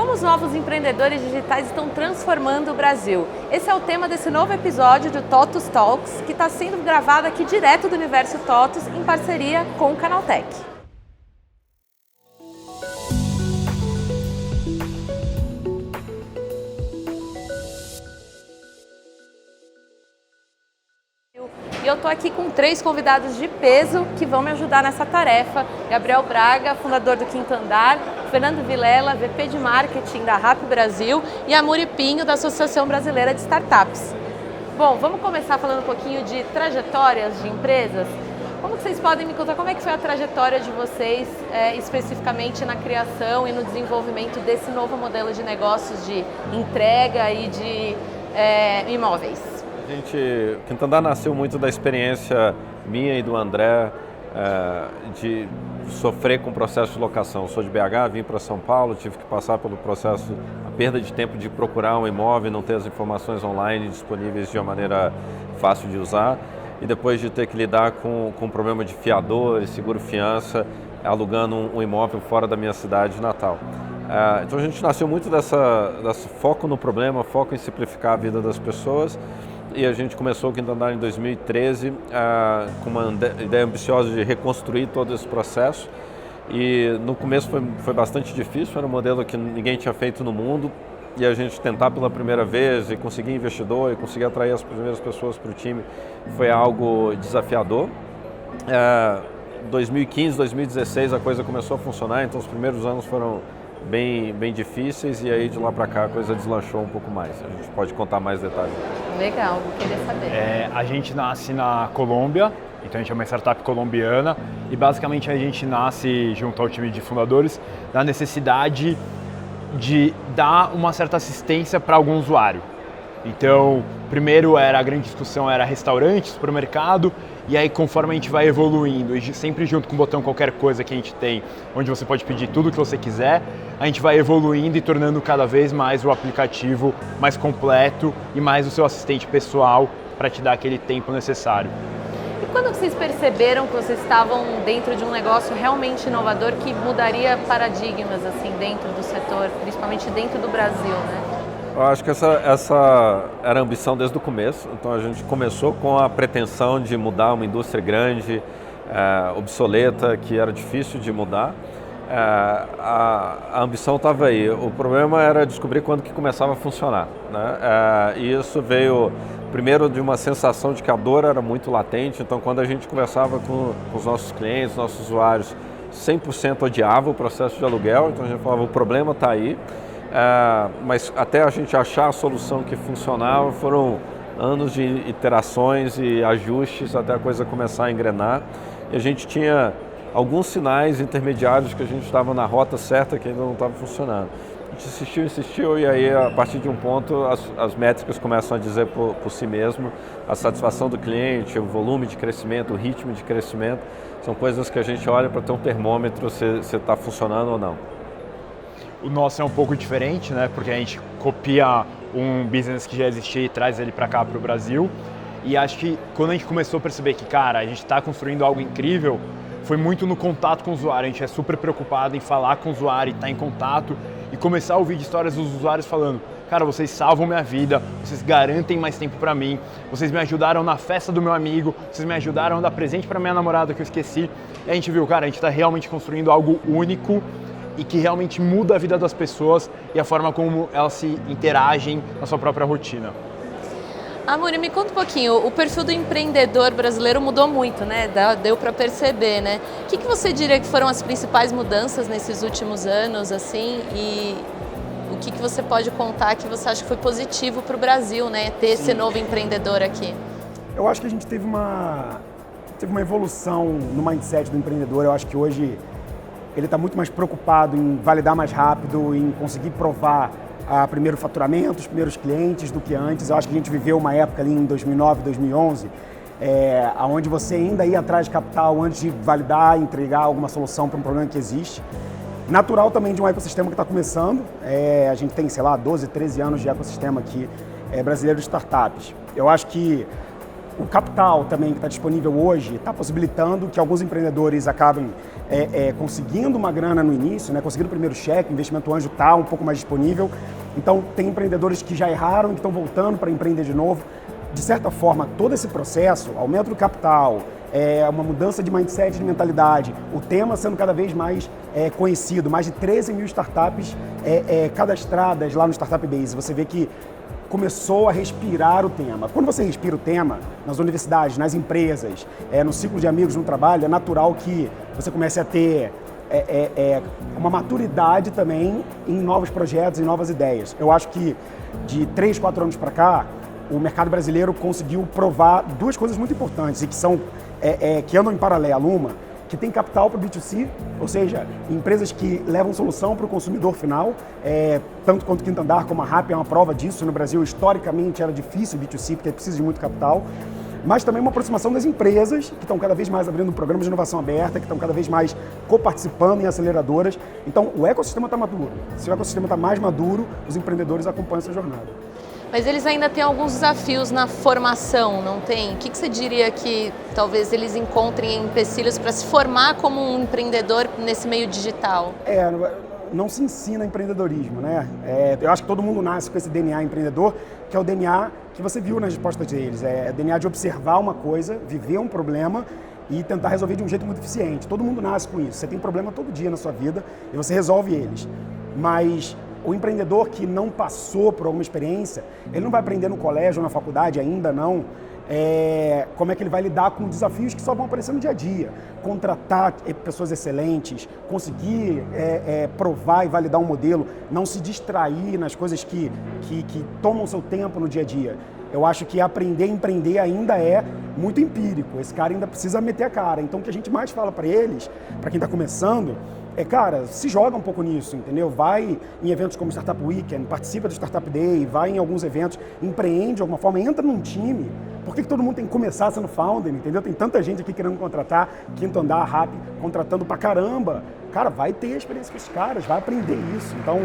Como os novos empreendedores digitais estão transformando o Brasil? Esse é o tema desse novo episódio do TOTUS Talks, que está sendo gravado aqui direto do Universo TOTUS, em parceria com o Canaltech. E eu estou aqui com 3 convidados de peso que vão me ajudar nessa tarefa. Gabriel Braga, fundador do Quinto Andar, Fernando Vilela, VP de Marketing da RAP Brasil e Amuri Pinho, da Associação Brasileira de Startups. Bom, vamos começar falando um pouquinho de trajetórias de empresas. Como que vocês podem me contar como é que foi a trajetória de vocês, especificamente na criação e no desenvolvimento desse novo modelo de negócios de entrega e de imóveis? O Quinto Andar nasceu muito da experiência minha e do André de sofrer com o processo de locação. Eu sou de BH, vim para São Paulo, tive que passar pelo processo, a perda de tempo de procurar um imóvel, não ter as informações online disponíveis de uma maneira fácil de usar, e depois de ter que lidar com o problema de fiador e seguro-fiança, alugando um imóvel fora da minha cidade natal. Então a gente nasceu muito desse foco no problema, foco em simplificar a vida das pessoas. E a gente começou o Quinto Andar em 2013 com uma ideia ambiciosa de reconstruir todo esse processo. E no começo foi bastante difícil, era um modelo que ninguém tinha feito no mundo. E a gente tentar pela primeira vez e conseguir investidor e conseguir atrair as primeiras pessoas para o time foi algo desafiador. 2015, 2016 a coisa começou a funcionar, então os primeiros anos foram bem difíceis, e aí de lá para cá a coisa deslanchou um pouco mais. A gente pode contar mais detalhes. Legal, vou querer saber. A gente nasce na Colômbia, então a gente é uma startup colombiana e basicamente a gente nasce junto ao time de fundadores da necessidade de dar uma certa assistência para algum usuário. Então, primeiro a grande discussão era restaurante, supermercado, e aí conforme a gente vai evoluindo, e sempre junto com o botão qualquer coisa que a gente tem, onde você pode pedir tudo o que você quiser, a gente vai evoluindo e tornando cada vez mais o aplicativo mais completo e mais o seu assistente pessoal para te dar aquele tempo necessário. E quando vocês perceberam que vocês estavam dentro de um negócio realmente inovador que mudaria paradigmas assim dentro do setor, principalmente dentro do Brasil, né? Eu acho que essa era a ambição desde o começo. Então a gente começou com a pretensão de mudar uma indústria grande, obsoleta, que era difícil de mudar. A ambição estava aí. O problema era descobrir quando que começava a funcionar, né? E isso veio primeiro de uma sensação de que a dor era muito latente. Então quando a gente conversava com os nossos clientes, nossos usuários, 100% odiava o processo de aluguel. Então a gente falava, o problema está aí. Mas até a gente achar a solução que funcionava, foram anos de iterações e ajustes até a coisa começar a engrenar. E a gente tinha alguns sinais intermediários que a gente estava na rota certa que ainda não estava funcionando. A gente insistiu e aí a partir de um ponto as métricas começam a dizer por si mesmo, a satisfação do cliente, o volume de crescimento, o ritmo de crescimento, são coisas que a gente olha para ter um termômetro se está funcionando ou não. O nosso é um pouco diferente, né? Porque a gente copia um business que já existia e traz ele para cá, para o Brasil. E acho que quando a gente começou a perceber que, cara, a gente está construindo algo incrível, foi muito no contato com o usuário. A gente é super preocupado em falar com o usuário, estar em contato e começar a ouvir de histórias dos usuários falando, cara, vocês salvam minha vida, vocês garantem mais tempo para mim, vocês me ajudaram na festa do meu amigo, vocês me ajudaram a dar presente para minha namorada que eu esqueci. E a gente viu, cara, a gente está realmente construindo algo único e que realmente muda a vida das pessoas e a forma como elas se interagem na sua própria rotina. Amuri, me conta um pouquinho, o perfil do empreendedor brasileiro mudou muito, né? Deu para perceber, né? O que você diria que foram as principais mudanças nesses últimos anos, assim, e o que você pode contar que você acha que foi positivo para o Brasil, né? Ter esse novo empreendedor aqui? Eu acho que a gente teve uma evolução no mindset do empreendedor. Eu acho que hoje ele está muito mais preocupado em validar mais rápido, em conseguir provar primeiro faturamento, os primeiros clientes do que antes. Eu acho que a gente viveu uma época ali em 2009, 2011, onde você ainda ia atrás de capital antes de validar, entregar alguma solução para um problema que existe. Natural também de um ecossistema que está começando. A gente tem, 12, 13 anos de ecossistema aqui brasileiro de startups. Eu acho que O capital também que está disponível hoje está possibilitando que alguns empreendedores acabem conseguindo uma grana no início, né, conseguindo o primeiro cheque, o investimento anjo está um pouco mais disponível. Então, tem empreendedores que já erraram e que estão voltando para empreender de novo. De certa forma, todo esse processo, aumento do capital, uma mudança de mindset, de mentalidade, o tema sendo cada vez mais conhecido, mais de 13 mil startups cadastradas lá no Startup Base. Você vê que começou a respirar o tema. Quando você respira o tema, nas universidades, nas empresas, no ciclo de amigos, no trabalho, é natural que você comece a ter uma maturidade também em novos projetos, em novas ideias. Eu acho que de 3, 4 anos para cá, o mercado brasileiro conseguiu provar duas coisas muito importantes e que são que andam em paralelo. Uma, que tem capital para o B2C, ou seja, empresas que levam solução para o consumidor final, tanto quanto o Quinto Andar como a Rappi é uma prova disso. No Brasil, historicamente, era difícil o B2C porque precisa de muito capital, mas também uma aproximação das empresas que estão cada vez mais abrindo programas de inovação aberta, que estão cada vez mais coparticipando em aceleradoras. Então, o ecossistema está maduro. Se o ecossistema está mais maduro, os empreendedores acompanham essa jornada. Mas eles ainda têm alguns desafios na formação, não tem? O que você diria que talvez eles encontrem empecilhos para se formar como um empreendedor nesse meio digital? Não se ensina empreendedorismo, né? Eu acho que todo mundo nasce com esse DNA empreendedor, que é o DNA que você viu nas respostas deles. É o DNA de observar uma coisa, viver um problema e tentar resolver de um jeito muito eficiente. Todo mundo nasce com isso. Você tem problema todo dia na sua vida e você resolve eles. Mas o empreendedor que não passou por alguma experiência, ele não vai aprender no colégio ou na faculdade, ainda não, como é que ele vai lidar com desafios que só vão aparecer no dia a dia. Contratar pessoas excelentes, conseguir provar e validar um modelo, não se distrair nas coisas que tomam seu tempo no dia a dia. Eu acho que aprender a empreender ainda é muito empírico. Esse cara ainda precisa meter a cara. Então, o que a gente mais fala para eles, para quem está começando, cara, se joga um pouco nisso, entendeu? Vai em eventos como Startup Weekend, participa do Startup Day, vai em alguns eventos, empreende de alguma forma, entra num time. Por que todo mundo tem que começar sendo founder, entendeu? Tem tanta gente aqui querendo contratar, Quinto Andar, Rappi, contratando pra caramba. Cara, vai ter experiência com esses caras, vai aprender isso. Então,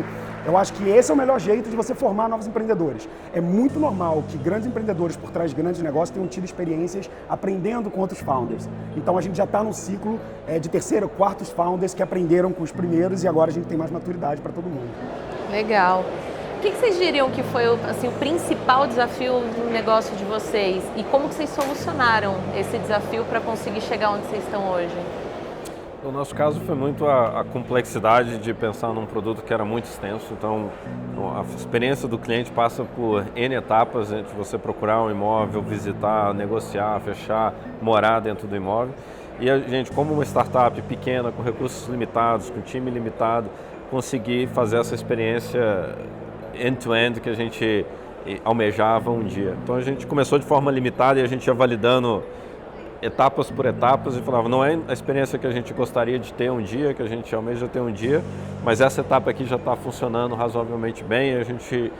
eu acho que esse é o melhor jeito de você formar novos empreendedores. É muito normal que grandes empreendedores por trás de grandes negócios tenham tido experiências aprendendo com outros founders. Então, a gente já está num ciclo de terceiro, quartos founders que aprenderam com os primeiros e agora a gente tem mais maturidade para todo mundo. Legal. O que vocês diriam que foi assim, o principal desafio no negócio de vocês e como que vocês solucionaram esse desafio para conseguir chegar onde vocês estão hoje? No nosso caso foi muito a complexidade de pensar num produto que era muito extenso, então a experiência do cliente passa por N etapas, de você procurar um imóvel, visitar, negociar, fechar, morar dentro do imóvel. E a gente, como uma startup pequena, com recursos limitados, com time limitado, conseguir fazer essa experiência end-to-end que a gente almejava um dia. Então a gente começou de forma limitada e a gente ia validando etapas por etapas e falava, não é a experiência que a gente gostaria de ter um dia, que a gente almeja ter um dia, mas essa etapa aqui já está funcionando razoavelmente bem e a gente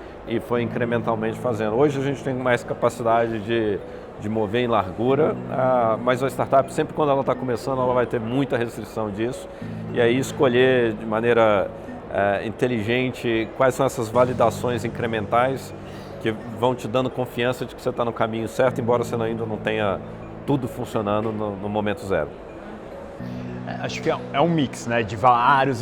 foi incrementalmente fazendo. Hoje a gente tem mais capacidade de mover em largura, mas a startup sempre quando ela está começando ela vai ter muita restrição disso e aí escolher de maneira inteligente quais são essas validações incrementais que vão te dando confiança de que você está no caminho certo, embora você ainda não tenha tudo funcionando no momento zero. Acho que é um mix, né, de vários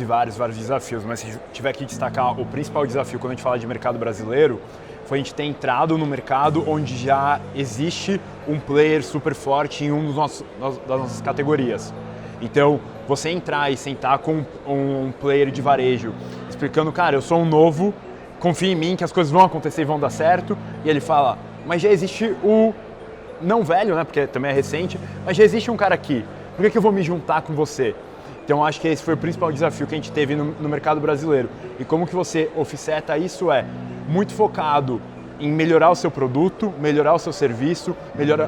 desafios, mas se tiver que destacar o principal desafio quando a gente fala de mercado brasileiro, foi a gente ter entrado no mercado onde já existe um player super forte em das nossas categorias. Então, você entrar e sentar com um player de varejo, explicando, cara, eu sou um novo, confia em mim que as coisas vão acontecer e vão dar certo, e ele fala, mas já existe o não velho, né, porque também é recente, mas já existe um cara aqui, por que eu vou me juntar com você? Então acho que esse foi o principal desafio que a gente teve no mercado brasileiro. E como que você offseta isso muito focado em melhorar o seu produto, melhorar o seu serviço,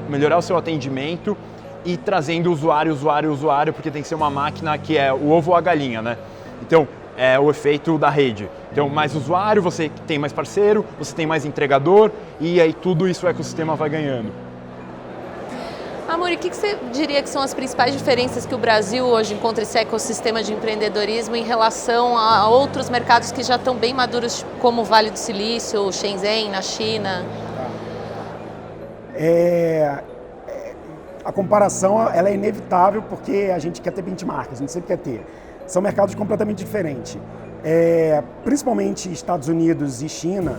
melhorar o seu atendimento e trazendo usuário, porque tem que ser uma máquina que é o ovo ou a galinha, né? Então, é o efeito da rede. Então, mais usuário, você tem mais parceiro, você tem mais entregador e aí tudo isso o ecossistema vai ganhando. Amor, o que você diria que são as principais diferenças que o Brasil hoje encontra esse ecossistema de empreendedorismo em relação a outros mercados que já estão bem maduros, como o Vale do Silício, Shenzhen, na China? a comparação ela é inevitável porque a gente quer ter benchmark, a gente sempre quer ter. São mercados completamente diferentes. Principalmente Estados Unidos e China,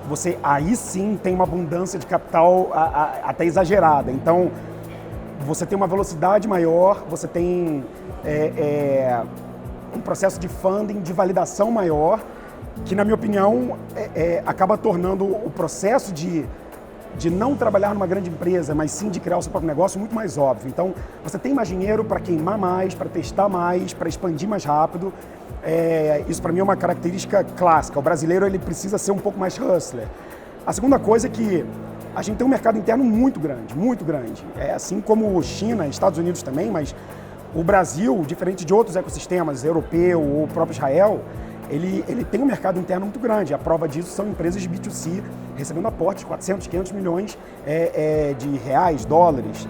você aí sim tem uma abundância de capital até exagerada. Então, você tem uma velocidade maior, você tem um processo de funding, de validação maior, que, na minha opinião, acaba tornando o processo de não trabalhar numa grande empresa, mas sim de criar o seu próprio negócio muito mais óbvio. Então, você tem mais dinheiro para queimar mais, para testar mais, para expandir mais rápido. Isso para mim é uma característica clássica. O brasileiro ele precisa ser um pouco mais hustler. A segunda coisa é que a gente tem um mercado interno muito grande, muito grande. Assim como China, Estados Unidos também, mas o Brasil, diferente de outros ecossistemas, europeu ou o próprio Israel, ele tem um mercado interno muito grande. A prova disso são empresas de B2C recebendo aportes de 400, 500 milhões de reais, dólares.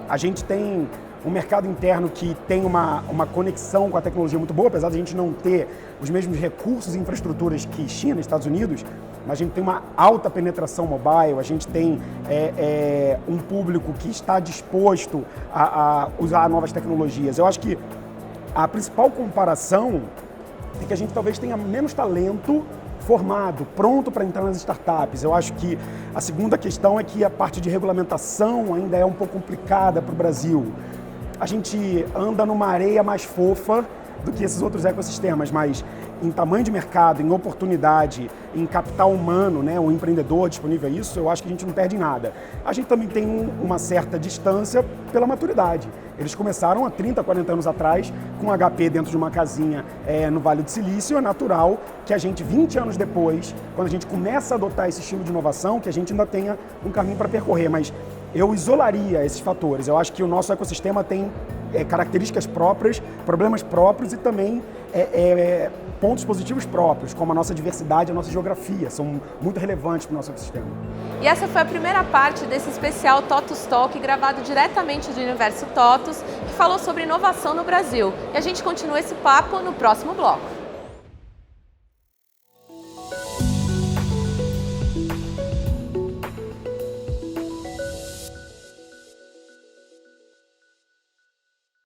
A gente tem um mercado interno que tem uma conexão com a tecnologia muito boa, apesar de a gente não ter os mesmos recursos e infraestruturas que China, Estados Unidos, mas a gente tem uma alta penetração mobile, a gente tem um público que está disposto a usar novas tecnologias. Eu acho que a principal comparação é que a gente talvez tenha menos talento formado, pronto para entrar nas startups. Eu acho que a segunda questão é que a parte de regulamentação ainda é um pouco complicada para o Brasil. A gente anda numa areia mais fofa do que esses outros ecossistemas, mas em tamanho de mercado, em oportunidade, em capital humano, né, o empreendedor disponível a isso, eu acho que a gente não perde nada. A gente também tem uma certa distância pela maturidade. Eles começaram há 30, 40 anos atrás com HP dentro de uma casinha no Vale do Silício. É natural que a gente, 20 anos depois, quando a gente começa a adotar esse estilo de inovação, que a gente ainda tenha um caminho para percorrer, mas eu isolaria esses fatores. Eu acho que o nosso ecossistema tem características próprias, problemas próprios e também pontos positivos próprios, como a nossa diversidade, a nossa geografia, são muito relevantes para o nosso ecossistema. E essa foi a primeira parte desse especial TOTUS Talk, gravado diretamente do Universo TOTUS, que falou sobre inovação no Brasil. E a gente continua esse papo no próximo bloco.